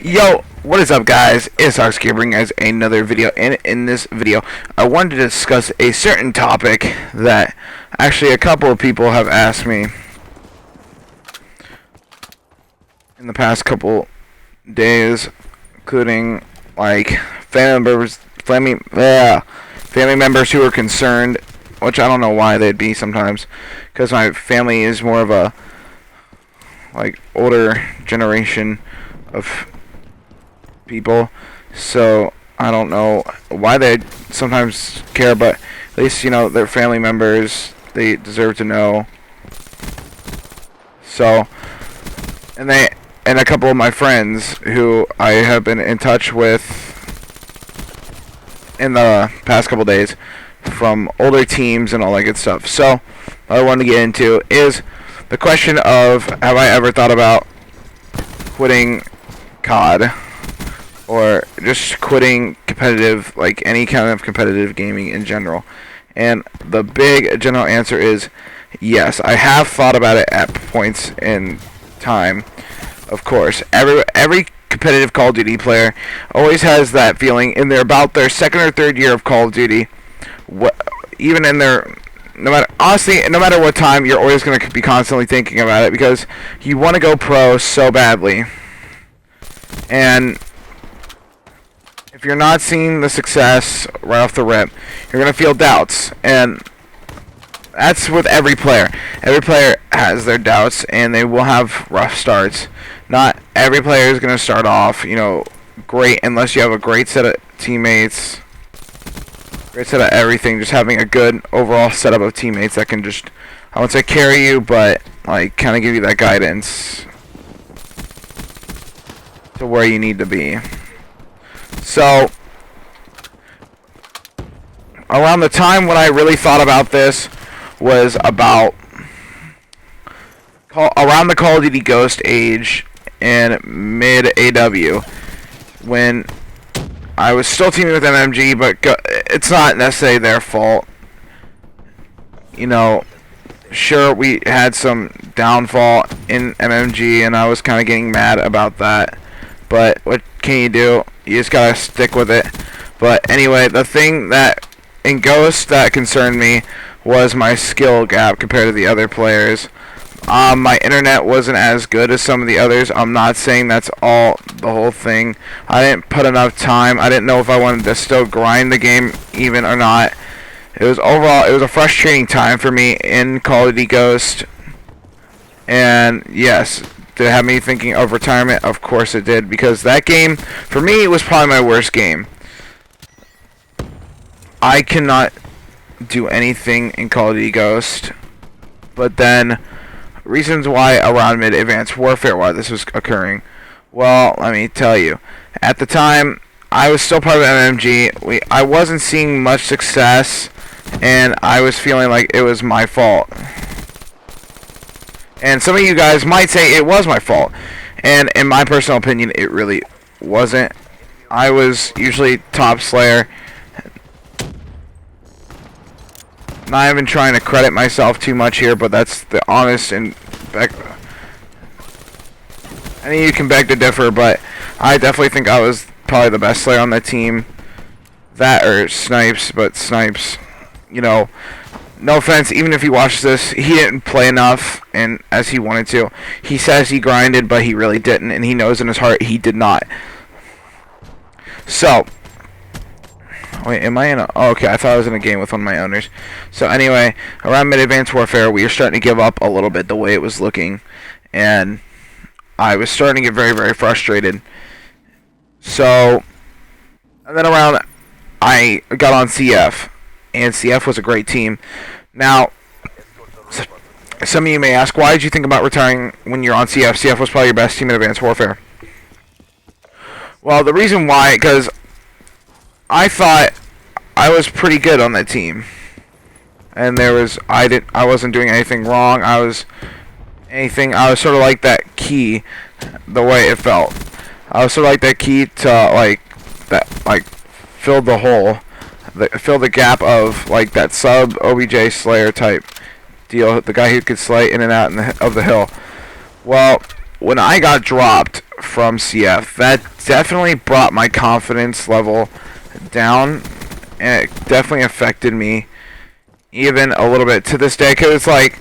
Yo, what is up, guys? It's Oxgear bringing guys another video, and in this video I wanted to discuss a certain topic that actually a couple of people have asked me in the past couple days, including like family members who are concerned, which I don't know why they'd be sometimes, because my family is more of a like older generation of people, so I don't know why they sometimes care, but at least, you know, they're family members, they deserve to know. So, and a couple of my friends who I have been in touch with in the past couple days from older teams and all that good stuff. So what I wanted to get into is the question of, have I ever thought about quitting COD or just quitting competitive, like any kind of competitive gaming in general? And the big general answer is yes. I have thought about it at points in time. Of course, every competitive Call of Duty player always has that feeling in about their second or third year of Call of Duty. Even in their, no matter what time, you're always going to be constantly thinking about it because you want to go pro so badly. And if you're not seeing the success right off the rip, you're going to feel doubts. And that's with every player. Every player has their doubts, and they will have rough starts. Not every player is going to start off, you know, great unless you have a great set of teammates, great set of everything. Just having a good overall setup of teammates that can just, I won't say carry you, but like kind of give you that guidance to where you need to be. So around the time when I really thought about this was about around the Call of Duty Ghost age in mid AW, when I was still teaming with MMG, but it's not necessarily their fault. You know, sure, we had some downfall in MMG, and I was kind of getting mad about that. But what can you do? You just gotta stick with it. But anyway, the thing that in Ghost that concerned me was my skill gap compared to the other players. My internet wasn't as good as some of the others. I'm not saying that's the whole thing. I didn't put enough time. I didn't know if I wanted to still grind the game even or not. It was a frustrating time for me in Call of Duty Ghost. And yes, did it have me thinking of retirement? Of course it did, because that game, for me, was probably my worst game. I cannot do anything in Call of Duty Ghost. But then, reasons why around mid-advanced warfare, why this was occurring. Well, let me tell you. At the time, I was still part of MMG. I wasn't seeing much success, and I was feeling like it was my fault. And some of you guys might say it was my fault. And in my personal opinion, it really wasn't. I was usually top slayer. Not even trying to credit myself too much here, but that's the honest and I mean, you can beg to differ, but I definitely think I was probably the best slayer on the team. That or Snipes, but Snipes, you know, no offense, even if he watches this, he didn't play enough and as he wanted to. He says he grinded, but he really didn't, and he knows in his heart he did not. So, wait, am I in a... Oh, okay, I thought I was in a game with one of my owners. So anyway, around mid-advanced warfare, we were starting to give up a little bit the way it was looking. And I was starting to get very, very frustrated. So, and then around... I got on CF. And CF was a great team. Now, some of you may ask, why did you think about retiring when you're on CF? CF was probably your best team in Advanced Warfare. Well, the reason why, because I thought I was pretty good on that team, and I wasn't doing anything wrong. I was sort of like that key, the way it felt. I was sort of like that key to fill the hole, fill the gap of like that sub OBJ Slayer type deal, the guy who could slay in and out of the hill. Well, when I got dropped from CF. That definitely brought my confidence level down, and it definitely affected me even a little bit to this day, because it's like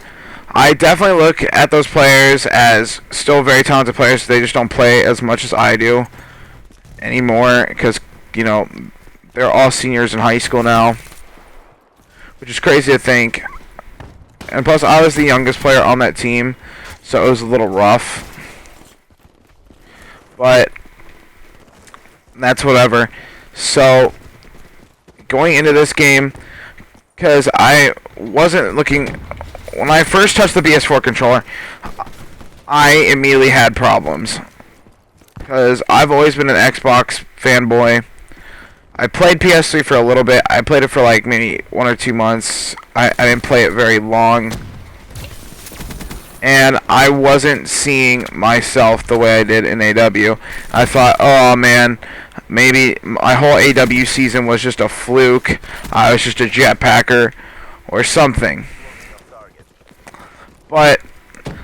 I definitely look at those players as still very talented players. They just don't play as much as I do anymore, because, you know, they're all seniors in high school now, which is crazy to think. And plus, I was the youngest player on that team, so it was a little rough. But that's whatever. So, going into this game, because I wasn't looking... When I first touched the PS4 controller, I immediately had problems. Because I've always been an Xbox fanboy. I played PS3 for a little bit. I played it for like maybe 1 or 2 months. I didn't play it very long. And I wasn't seeing myself the way I did in AW. I thought, oh man, maybe my whole AW season was just a fluke. I was just a jetpacker or something. But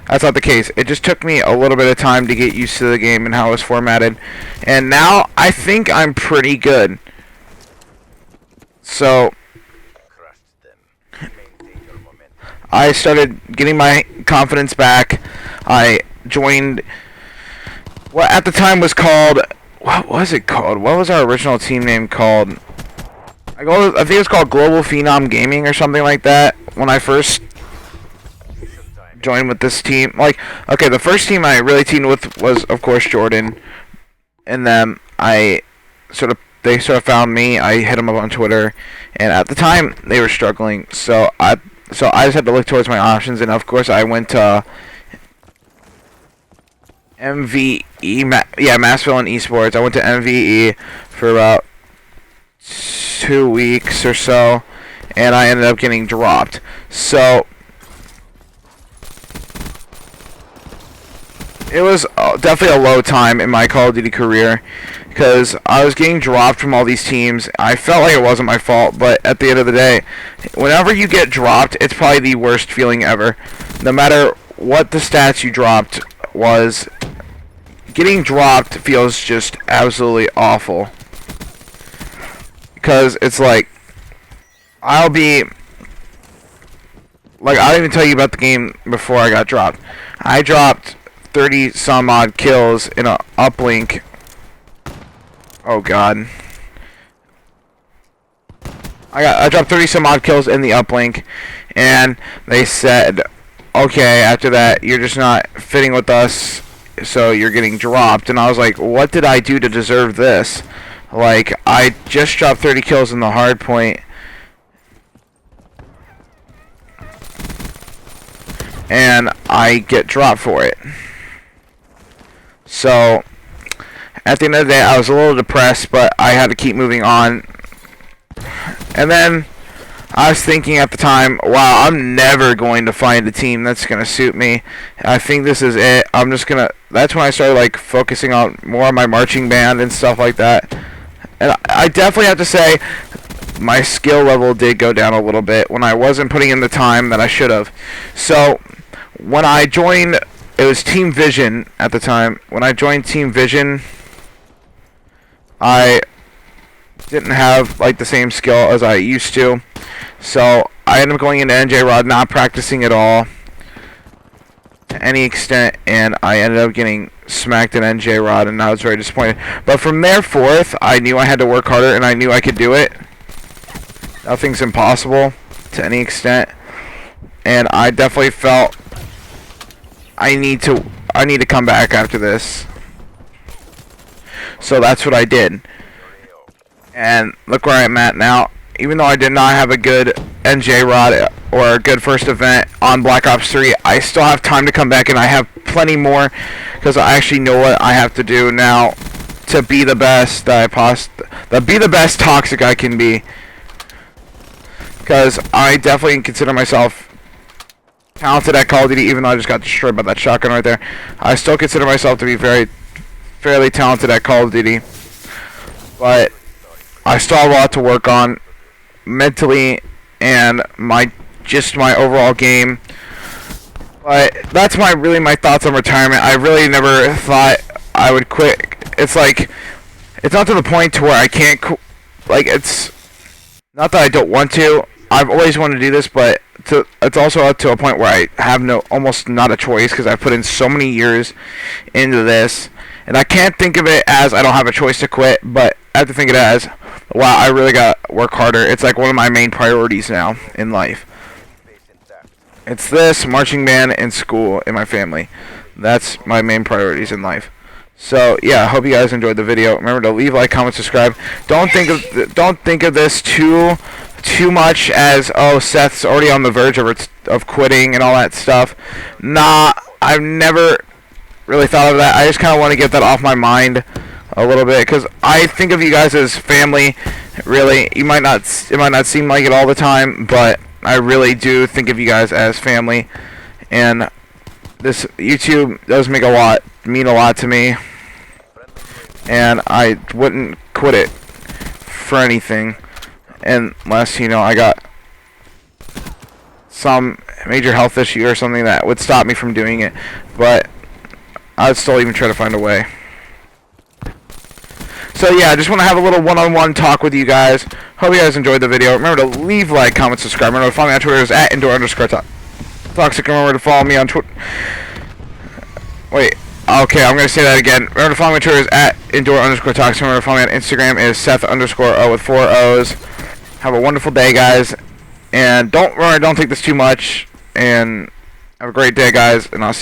that's not the case. It just took me a little bit of time to get used to the game and how it was formatted. And now I think I'm pretty good. So I started getting my confidence back. I joined what at the time was called... What was it called? What was our original team name called? I think it was called Global Phenom Gaming or something like that when I first joined with this team. Like, okay, the first team I really teamed with was, of course, Jordan. And then they sort of found me. I hit them up on Twitter, and at the time they were struggling. So I just had to look towards my options, and of course I went to MVE, Massville and Esports. I went to MVE for about 2 weeks or so, and I ended up getting dropped. So it was definitely a low time in my Call of Duty career, because I was getting dropped from all these teams. I felt like it wasn't my fault, but at the end of the day, whenever you get dropped, it's probably the worst feeling ever. No matter what the stats you dropped was, getting dropped feels just absolutely awful. Because it's like, I didn't even tell you about the game before I got dropped. I dropped 30 some odd kills in a uplink. Oh god. I dropped 30 some odd kills in the uplink, and they said, okay, after that you're just not fitting with us, so you're getting dropped. And I was like, what did I do to deserve this? Like, I just dropped 30 kills in the hard point, and I get dropped for it. So at the end of the day, I was a little depressed, but I had to keep moving on. And then I was thinking at the time, wow, I'm never going to find a team that's going to suit me. I think this is it. That's when I started like focusing on more on my marching band and stuff like that. And I definitely have to say, my skill level did go down a little bit when I wasn't putting in the time that I should have. So when I joined, it was Team Vision at the time. When I joined Team Vision, I didn't have like the same skill as I used to, so I ended up going into NJ Rod, not practicing at all to any extent, and I ended up getting smacked in NJ Rod, and I was very disappointed. But from there forth, I knew I had to work harder, and I knew I could do it. Nothing's impossible to any extent, and I definitely felt I need to come back after this. So that's what I did. And look where I'm at now. Even though I did not have a good NJ Rod or a good first event on Black Ops 3, I still have time to come back, and I have plenty more, because I actually know what I have to do now to be the best be the best toxic I can be. Because I definitely consider myself talented at Call of Duty, even though I just got destroyed by that shotgun right there. I still consider myself to be fairly talented at Call of Duty, but I still have a lot to work on mentally and my overall game. But that's my thoughts on retirement. I really never thought I would quit. It's like, it's not to the point to where I can't, like, it's not that I don't want to. I've always wanted to do this, but it's also up to a point where I have almost not a choice, because I've put in so many years into this, and I can't think of it as I don't have a choice to quit, but I have to think of it as, wow, I really got to work harder. It's like one of my main priorities now in life. It's this, marching band, and school in my family. That's my main priorities in life. So yeah, I hope you guys enjoyed the video. Remember to leave, like, comment, subscribe. Don't think of this too much as, oh, Seth's already on the verge of quitting and all that stuff. Nah, I've never really thought of that. I just kind of want to get that off my mind a little bit, because I think of you guys as family. Really, it might not seem like it all the time, but I really do think of you guys as family, and this YouTube does mean a lot to me, and I wouldn't quit it for anything unless, you know, I got some major health issue or something that would stop me from doing it, but I'd still even try to find a way. So yeah, I just want to have a little one-on-one talk with you guys. Hope you guys enjoyed the video. Remember to leave, like, comment, subscribe. Remember to follow me on Twitter is @indoor_toxic. Remember to follow me on Twitter. Wait. Okay, I'm gonna say that again. Remember to follow me on Twitter is @indoor_toxic. Remember to follow me on Instagram is Seth_O with 4 O's. Have a wonderful day, guys. And don't take this too much. And have a great day, guys. And I'll see you.